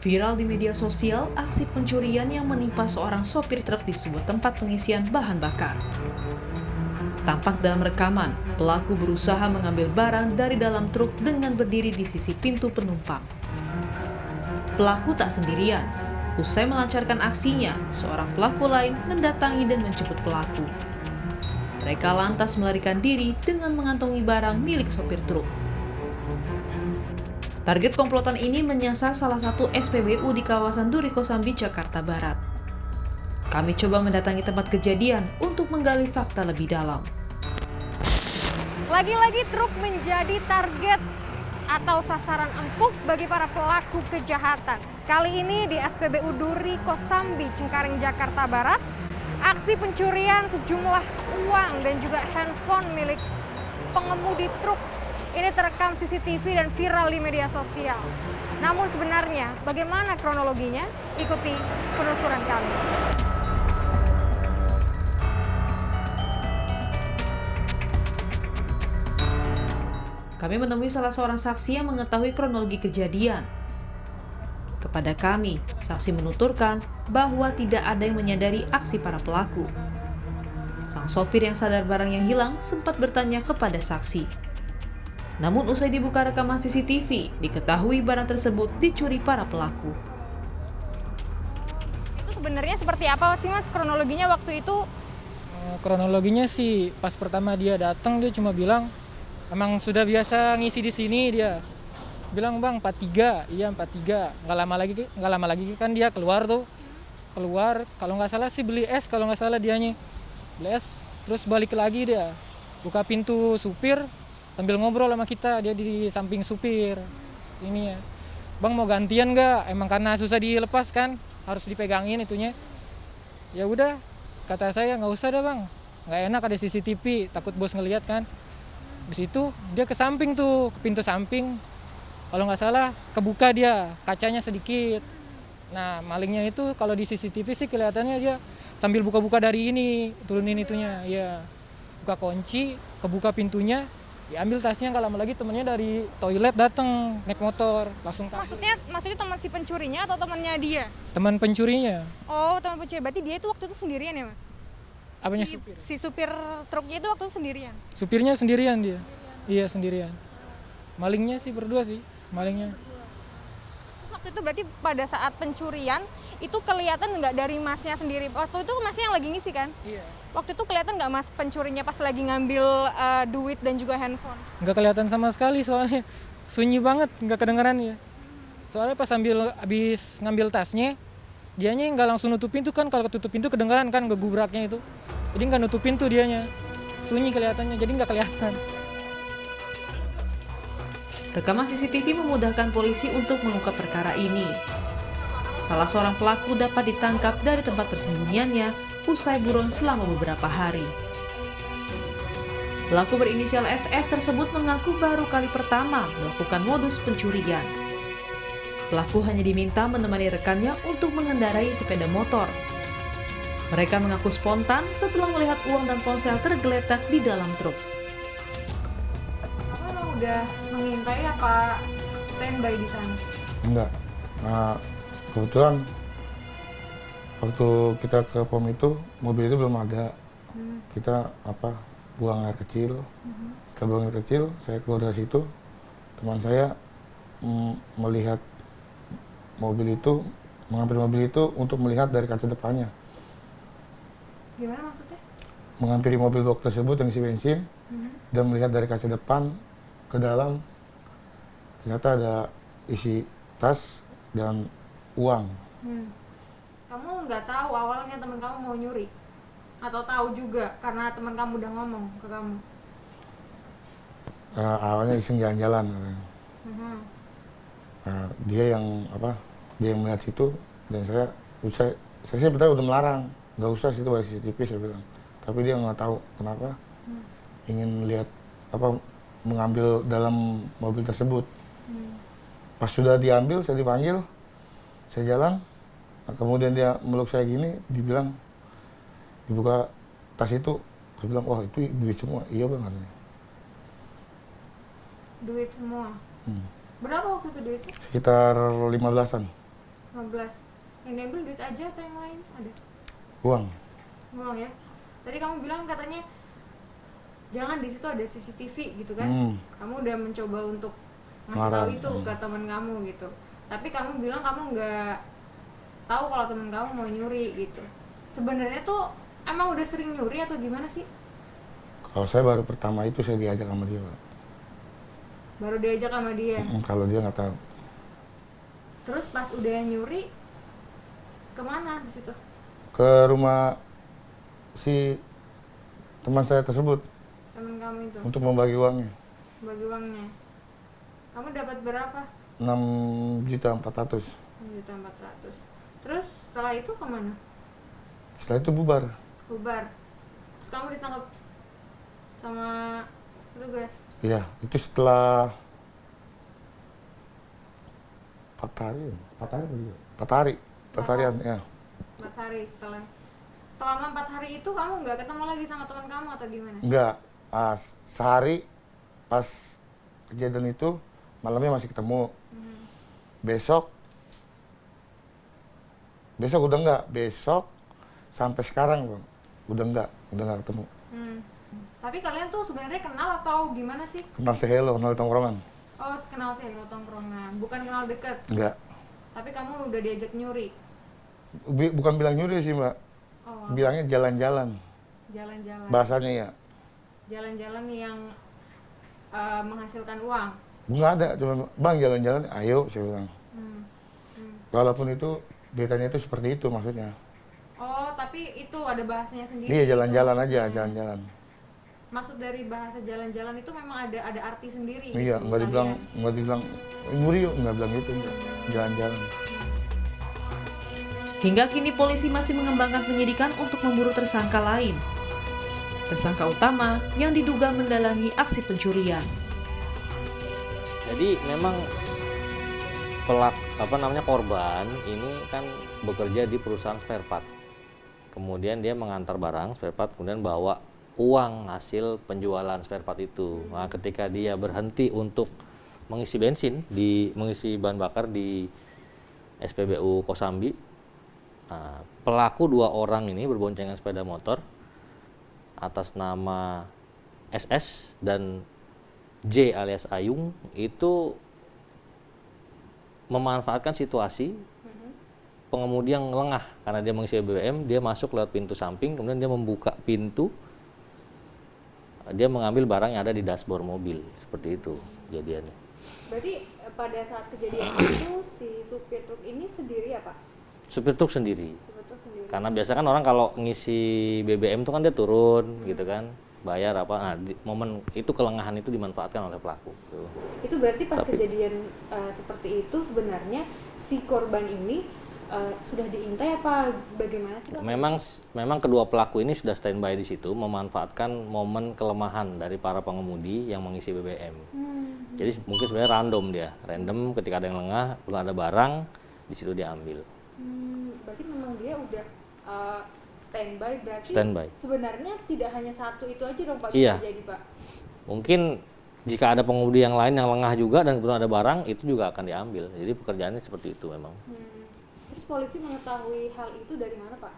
Viral di media sosial, aksi pencurian yang menimpa seorang sopir truk di sebuah tempat pengisian bahan bakar. Tampak dalam rekaman, pelaku berusaha mengambil barang dari dalam truk dengan berdiri di sisi pintu penumpang. Pelaku tak sendirian. Usai melancarkan aksinya, seorang pelaku lain mendatangi dan menjemput pelaku. Mereka lantas melarikan diri dengan mengantongi barang milik sopir truk. Target komplotan ini menyasar salah satu SPBU di kawasan Duri Kosambi, Jakarta Barat. Kami coba mendatangi tempat kejadian untuk menggali fakta lebih dalam. Lagi-lagi truk menjadi target atau sasaran empuk bagi para pelaku kejahatan. Kali ini di SPBU Duri Kosambi, Cengkareng, Jakarta Barat, aksi pencurian sejumlah uang dan juga handphone milik pengemudi truk ini terekam CCTV dan viral di media sosial. Namun sebenarnya bagaimana kronologinya? Ikuti penelusuran kami. Kami menemui salah seorang saksi yang mengetahui kronologi kejadian. Kepada kami, saksi menuturkan bahwa tidak ada yang menyadari aksi para pelaku. Sang sopir yang sadar barang yang hilang sempat bertanya kepada saksi. Namun usai dibuka rekaman CCTV, diketahui barang tersebut dicuri para pelaku. Itu sebenarnya seperti apa sih Mas kronologinya waktu itu? Kronologinya sih pas pertama dia datang dia cuma bilang emang sudah biasa ngisi di sini dia. Bilang bang 43, iya 43. Nggak lama lagi kan dia keluar tuh. Keluar kalau nggak salah sih beli es kalau nggak salah dianya. Beli es terus balik lagi dia. Buka pintu supir sambil ngobrol sama kita, dia di samping supir. Ini ya. Bang mau gantian nggak? Emang karena susah dilepas kan, harus dipegangin itunya. Ya udah, kata saya nggak usah dah bang. Nggak enak ada CCTV, takut bos ngeliat kan. Habis itu dia ke samping tuh, ke pintu samping. Kalau nggak salah kebuka dia, kacanya sedikit. Nah malingnya itu kalau di CCTV sih kelihatannya dia sambil buka-buka dari ini, turunin itunya. Ya, buka kunci, kebuka pintunya. Diambil tasnya, nggak lama lagi temennya dari toilet datang naik motor langsung kabur. Maksudnya teman si pencurinya atau temannya dia? Teman pencurinya. Oh, teman pencuri. Berarti dia itu waktu itu sendirian ya, Mas? Apanya supir? Si supir truknya itu waktu itu sendirian. Supirnya sendirian dia. Iya sendirian. Malingnya sih berdua sih, malingnya. Terus waktu itu berarti pada saat pencurian itu kelihatan nggak dari Masnya sendiri? Waktu itu Masnya yang lagi ngisi kan? Iya. Waktu itu kelihatan nggak Mas pencurinya pas lagi ngambil duit dan juga handphone? Nggak kelihatan sama sekali soalnya sunyi banget, nggak kedengeran ya. Soalnya pas habis ngambil tasnya, dianya nggak langsung nutup pintu kan, kalau tutup pintu kedengeran kan gegubraknya itu. Jadi nggak nutup pintu dianya, sunyi kelihatannya, jadi nggak kelihatan. Rekaman CCTV memudahkan polisi untuk mengungkap perkara ini. Salah seorang pelaku dapat ditangkap dari tempat persembunyiannya usai buron selama beberapa hari. Pelaku berinisial SS tersebut mengaku baru kali pertama melakukan modus pencurian. Pelaku hanya diminta menemani rekannya untuk mengendarai sepeda motor. Mereka mengaku spontan setelah melihat uang dan ponsel tergeletak di dalam truk. Apa lo udah mengintai apa standby di sana? Enggak. Nah, kebetulan waktu kita ke pom itu mobil itu belum ada. Kita buang air kecil. Setelah buang air kecil, saya keluar dari situ. Teman saya melihat mobil itu, mengambil mobil itu untuk melihat dari kaca depannya. Gimana maksudnya? Menghampiri mobil box tersebut yang isi bensin dan melihat dari kaca depan ke dalam, ternyata ada isi tas dan uang. Kamu nggak tahu awalnya teman kamu mau nyuri? Atau tahu juga karena teman kamu udah ngomong ke kamu? Awalnya iseng jalan-jalan. Dia yang melihat situ, dan saya sih betul udah melarang, nggak usah situ ada CCTV saya bilang. Tapi dia nggak tahu kenapa ingin lihat mengambil dalam mobil tersebut. Pas sudah diambil, saya dipanggil, saya jalan. Kemudian dia meluk saya gini, dibilang dibuka tas itu, saya bilang wah itu duit semua. Iya bang katanya. Duit semua. Berapa waktu itu duitnya? Sekitar 15-an. 15. Yang diambil duit aja atau yang lain? Ada? Uang. Uang ya. Tadi kamu bilang katanya jangan di situ ada CCTV gitu kan? Kamu udah mencoba untuk ngasih tahu itu ke teman kamu gitu. Tapi kamu bilang kamu nggak tahu kalau teman kamu mau nyuri gitu. Sebenarnya tuh emang udah sering nyuri atau gimana sih? Kalau saya baru pertama itu saya diajak sama dia, Pak. Baru diajak sama dia. Kalau dia nggak tahu. Terus pas udah nyuri kemana di situ? Ke rumah si teman saya tersebut Teman kamu itu untuk membagi uangnya. bagi uangnya. Kamu dapat berapa? 6.400.000. 1.400.000. Terus setelah itu kemana? Setelah itu bubar. Bubar. Terus kamu ditangkap sama petugas. Iya, itu setelah 4 hari. 4 harian ya. 4 hari selama 4 hari itu kamu nggak ketemu lagi sama teman kamu atau gimana? Enggak, sehari pas kejadian itu malamnya masih ketemu. Besok udah enggak. Besok sampai sekarang Bang, udah enggak ketemu. Tapi kalian tuh sebenarnya kenal atau gimana sih? Kenal sehelo, kenal di tongkrongan. Oh, kenal sih lo tongkrongan, bukan kenal deket. Enggak. Tapi kamu udah diajak nyuri. Bukan bilang nyuri sih, Mbak. Oh, Bilangnya jalan-jalan. jalan-jalan. Bahasanya ya. Jalan-jalan yang menghasilkan uang. Enggak ada, cuma Bang jalan-jalan, ayo saya bilang. Walaupun itu beritanya itu seperti itu maksudnya. Oh, tapi itu ada bahasanya sendiri. Iya, jalan-jalan aja, jalan-jalan. Maksud dari bahasa jalan-jalan itu memang ada arti sendiri. Iya, gitu, enggak dibilang nyuri yuk, enggak bilang gitu, enggak. Jalan-jalan. Hingga kini polisi masih mengembangkan penyidikan untuk memburu tersangka lain. Tersangka utama yang diduga mendalangi aksi pencurian. Jadi memang korban ini kan bekerja di perusahaan spare part. Kemudian dia mengantar barang spare part, kemudian bawa uang hasil penjualan spare part itu. Nah, ketika dia berhenti untuk mengisi mengisi bahan bakar di SPBU Kosambi, pelaku 2 orang ini berboncengan sepeda motor atas nama SS dan J alias Ayung itu memanfaatkan situasi pengemudi yang lengah karena dia mengisi BBM, dia masuk lewat pintu samping, kemudian dia membuka pintu, dia mengambil barang yang ada di dashboard mobil, seperti itu kejadiannya. Berarti pada saat kejadian itu si supir truk ini sendiri ya Pak? Supir truk sendiri. Supir truk sendiri. Karena biasa kan orang kalau ngisi BBM itu kan dia turun gitu kan, bayar apa. Nah, momen itu kelengahan itu dimanfaatkan oleh pelaku. Itu berarti pas kejadian seperti itu sebenarnya si korban ini sudah diintai apa bagaimana sih Pak? Memang kedua pelaku ini sudah standby di situ memanfaatkan momen kelemahan dari para pengemudi yang mengisi BBM. Jadi mungkin sebenarnya random ketika ada yang lengah, belum ada barang, di situ diambil. Berarti memang dia udah standby, berarti Standby. sebenarnya tidak hanya satu itu aja dong Pak Iya. bisa jadi Pak? Mungkin jika ada pengemudi yang lain yang lengah juga dan belum ada barang, itu juga akan diambil. Jadi pekerjaannya seperti itu memang. Terus polisi mengetahui hal itu dari mana Pak?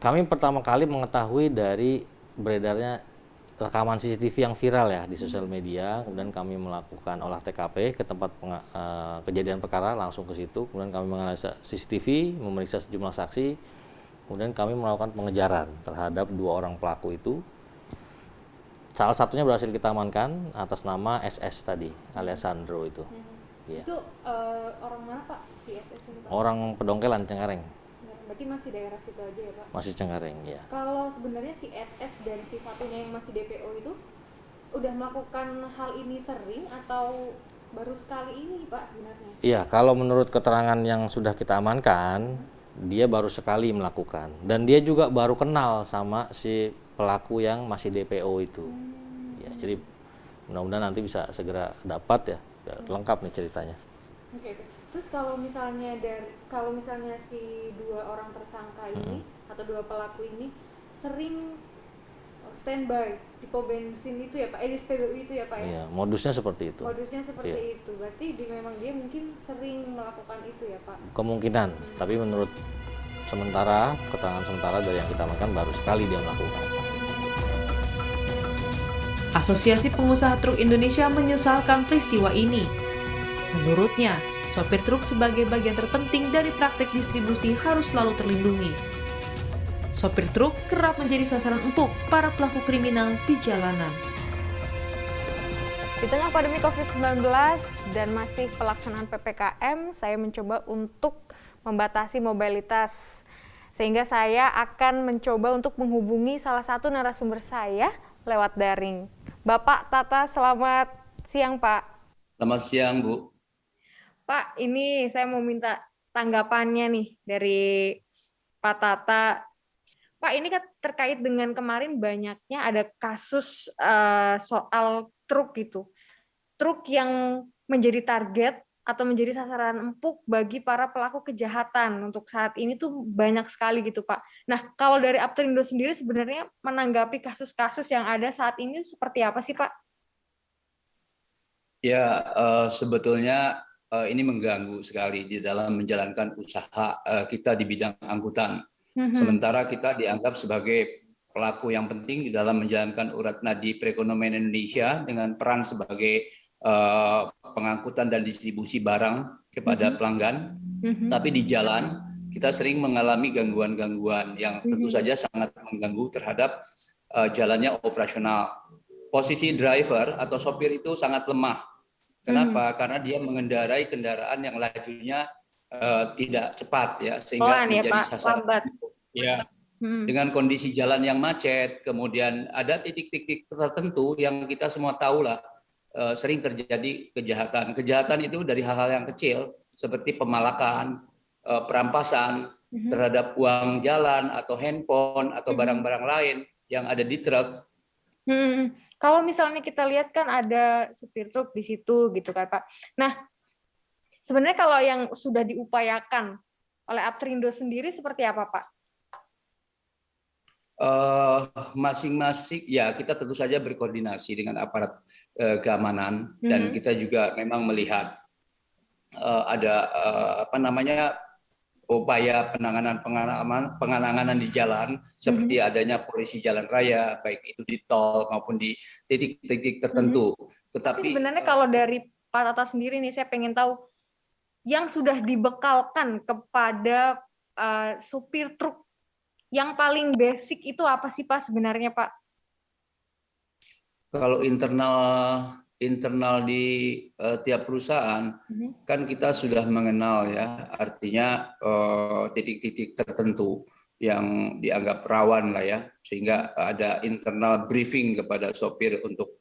Kami pertama kali mengetahui dari beredarnya rekaman CCTV yang viral ya di sosial media, kemudian kami melakukan olah TKP ke tempat kejadian perkara, langsung ke situ, kemudian kami menganalisa CCTV, memeriksa sejumlah saksi, kemudian kami melakukan pengejaran terhadap 2 orang pelaku itu. Salah satunya berhasil kita amankan atas nama SS tadi, alias Sandro itu. Ya. Itu orang mana Pak? Si SS ini Pak? Orang Pedongkelan, Cengkareng. Berarti masih daerah situ aja ya Pak? Masih Cengkareng, ya. Kalau sebenarnya si SS dan si satunya yang masih DPO itu udah melakukan hal ini sering atau baru sekali ini Pak sebenarnya? Iya, kalau menurut keterangan yang sudah kita amankan, dia baru sekali melakukan. Dan dia juga baru kenal sama si pelaku yang masih DPO itu. Ya, jadi mudah-mudahan nanti bisa segera dapat ya, biar lengkap nih ceritanya. Oke. Terus kalau misalnya si 2 orang tersangka ini atau 2 pelaku ini sering standby di pom bensin itu ya Pak, di SPBU itu ya Pak ya? Iya, modusnya seperti itu. Modusnya seperti Iya. itu, berarti memang dia mungkin sering melakukan itu ya Pak? Kemungkinan, tapi menurut keterangan sementara dari yang kita amankan baru sekali dia melakukan. Asosiasi Pengusaha Truk Indonesia menyesalkan peristiwa ini. Menurutnya, sopir truk sebagai bagian terpenting dari praktek distribusi harus selalu terlindungi. Sopir truk kerap menjadi sasaran empuk para pelaku kriminal di jalanan. Di tengah pandemi COVID-19 dan masih pelaksanaan PPKM, saya mencoba untuk membatasi mobilitas. Sehingga saya akan mencoba untuk menghubungi salah satu narasumber saya lewat daring. Bapak Tata, selamat siang Pak. Selamat siang, Bu. Pak, ini saya mau minta tanggapannya nih dari Pak Tata. Pak, ini kan terkait dengan kemarin banyaknya ada kasus soal truk gitu. Truk yang menjadi target atau menjadi sasaran empuk bagi para pelaku kejahatan untuk saat ini tuh banyak sekali gitu Pak. Nah, kalau dari Aptrindo sendiri sebenarnya menanggapi kasus-kasus yang ada saat ini seperti apa sih Pak? Ya, sebetulnya ini mengganggu sekali di dalam menjalankan usaha kita di bidang angkutan. Sementara kita dianggap sebagai pelaku yang penting di dalam menjalankan urat nadi perekonomian Indonesia dengan peran sebagai pengangkutan dan distribusi barang kepada pelanggan. Tapi di jalan kita sering mengalami gangguan-gangguan yang tentu saja sangat mengganggu terhadap jalannya operasional. Posisi driver atau sopir itu sangat lemah. Kenapa? Karena dia mengendarai kendaraan yang lajunya tidak cepat ya, sehingga menjadi sasaran. Ya. Dengan kondisi jalan yang macet, kemudian ada titik-titik tertentu yang kita semua tahu lah sering terjadi kejahatan. Kejahatan itu dari hal-hal yang kecil seperti pemalakan, perampasan terhadap uang jalan atau handphone atau barang-barang lain yang ada di truk. Kalau misalnya kita lihat kan ada supir truk di situ gitu kan Pak. Nah, sebenarnya kalau yang sudah diupayakan oleh Aptrindo sendiri seperti apa Pak? Masing-masing ya kita tentu saja berkoordinasi dengan aparat keamanan dan kita juga memang melihat ada upaya penanganan di jalan seperti adanya polisi jalan raya baik itu di tol maupun di titik-titik tertentu. Tapi sebenarnya kalau dari Pak Tata sendiri nih saya pengen tahu yang sudah dibekalkan kepada supir truk yang paling basic itu apa sih Pak sebenarnya Pak? Kalau internal di tiap perusahaan kan kita sudah mengenal ya, artinya titik-titik tertentu yang dianggap rawan lah ya, sehingga ada internal briefing kepada sopir untuk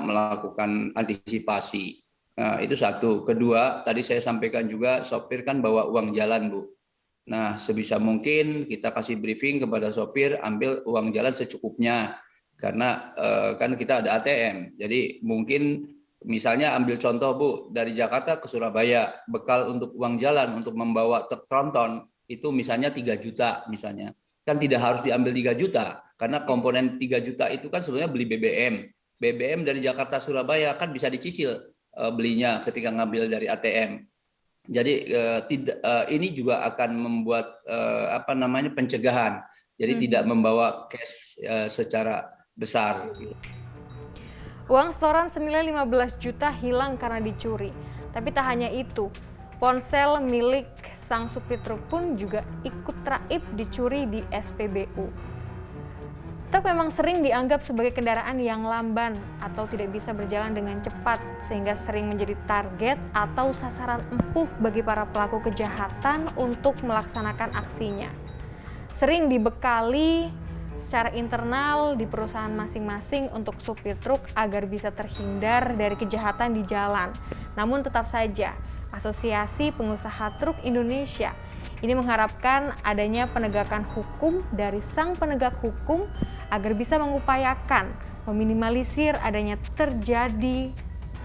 melakukan antisipasi. Nah, itu satu. Kedua, tadi saya sampaikan juga sopir kan bawa uang jalan, Bu. Nah, sebisa mungkin kita kasih briefing kepada sopir, ambil uang jalan secukupnya. Karena kan kita ada ATM. Jadi mungkin misalnya ambil contoh, Bu, dari Jakarta ke Surabaya, bekal untuk uang jalan untuk membawa truk tronton, itu misalnya 3 juta misalnya. Kan tidak harus diambil 3 juta, karena komponen 3 juta itu kan sebenarnya beli BBM. BBM dari Jakarta Surabaya kan bisa dicicil belinya ketika ngambil dari ATM. Jadi ini juga akan membuat pencegahan. Jadi tidak membawa cash secara besar. Uang setoran senilai 15 juta hilang karena dicuri. Tapi tak hanya itu, ponsel milik sang supir truk pun juga ikut raib dicuri di SPBU. Truk memang sering dianggap sebagai kendaraan yang lamban atau tidak bisa berjalan dengan cepat, sehingga sering menjadi target atau sasaran empuk bagi para pelaku kejahatan untuk melaksanakan aksinya. Sering dibekali secara internal di perusahaan masing-masing untuk supir truk agar bisa terhindar dari kejahatan di jalan. Namun tetap saja, Asosiasi Pengusaha Truk Indonesia ini mengharapkan adanya penegakan hukum dari sang penegak hukum agar bisa mengupayakan meminimalisir adanya terjadi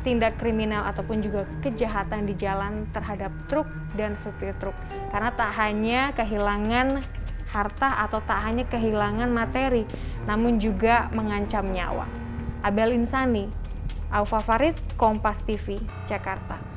tindak kriminal ataupun juga kejahatan di jalan terhadap truk dan supir truk. Karena tak hanya kehilangan harta atau tak hanya kehilangan materi, namun juga mengancam nyawa. Abel Insani, Aufa Farid, Kompas TV, Jakarta.